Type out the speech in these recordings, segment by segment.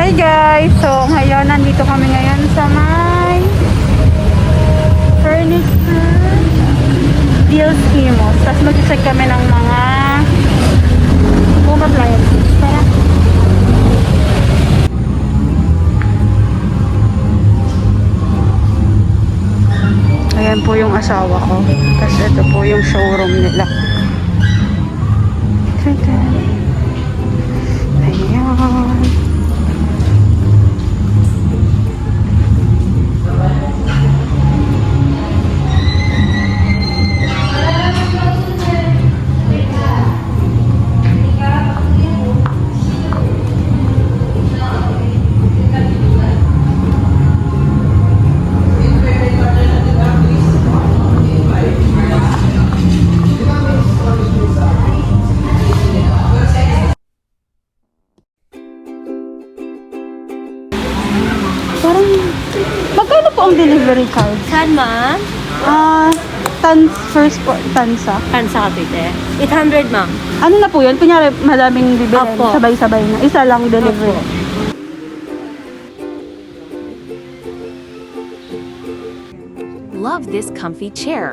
Hi guys! So ngayon, nandito kami ngayon sa may furniture deals imus. Tapos mag-check kami ng mga home appliances. Tara! Ayan po yung asawa ko. Tapos ito po yung showroom nila. Ayan. Parang, magkano po ang delivery charge? Saan, ma'am? First po, tansa. Kansa Cavite. 800, ma'am. Ano na po yun? Kunyari, madaming bibilin, Opo. sabay-sabay na. Isa lang delivery. Opo. Love this comfy chair.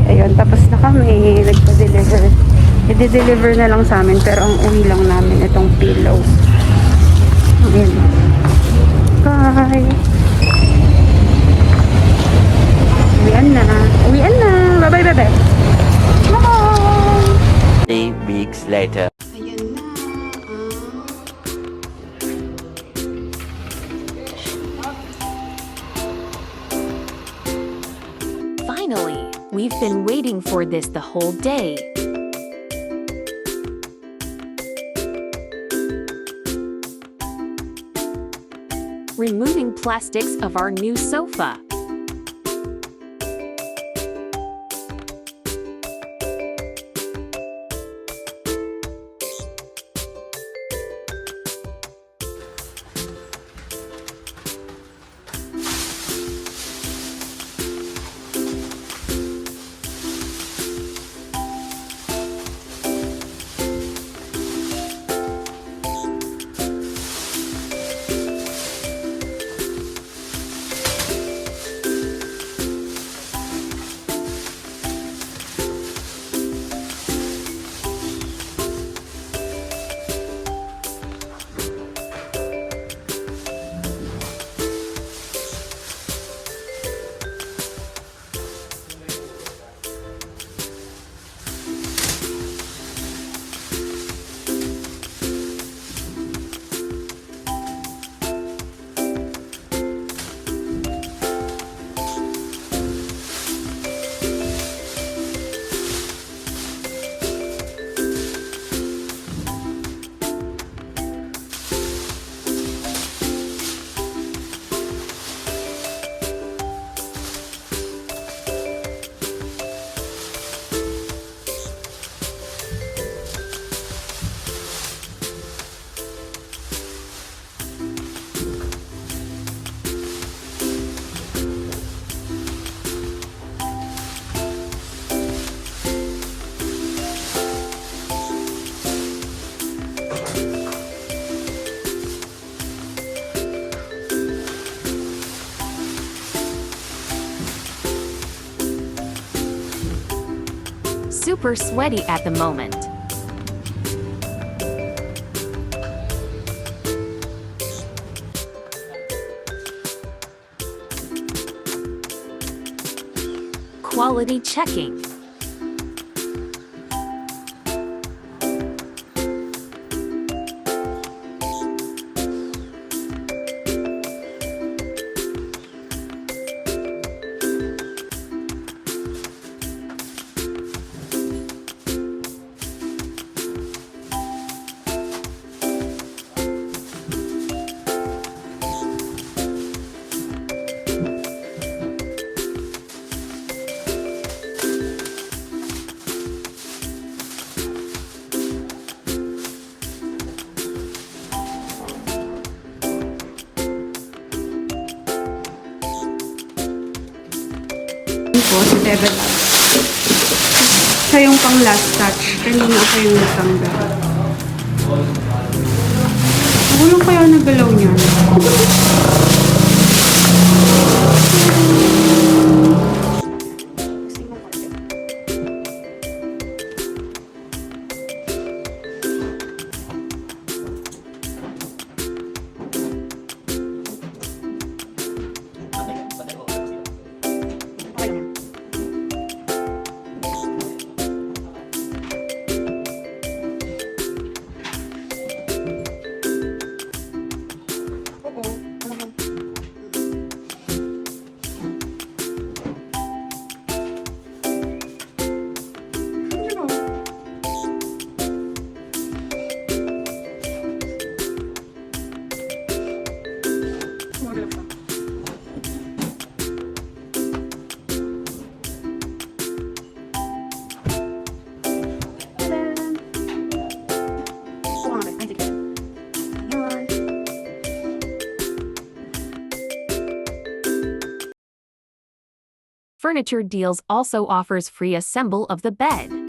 Ayun, tapos na kami. Nagpa-deliver. I-deliver na lang sa amin, pero ang uwi lang namin itong pillow. Ayun. Bye! Uwian na. Uwian na. Bye-bye, bye-bye. Bye! 3 weeks later. Ayan na. Finally, we've been waiting for this the whole day. Removing plastics of our new sofa. Super sweaty at the moment. Quality checking. ko, si Bebe Love. Siya yung pang last touch. Kanina ako yung nagtanggal. Ako lang kaya nagalaw niyan. Furniture Deals also offers free assemble of the bed.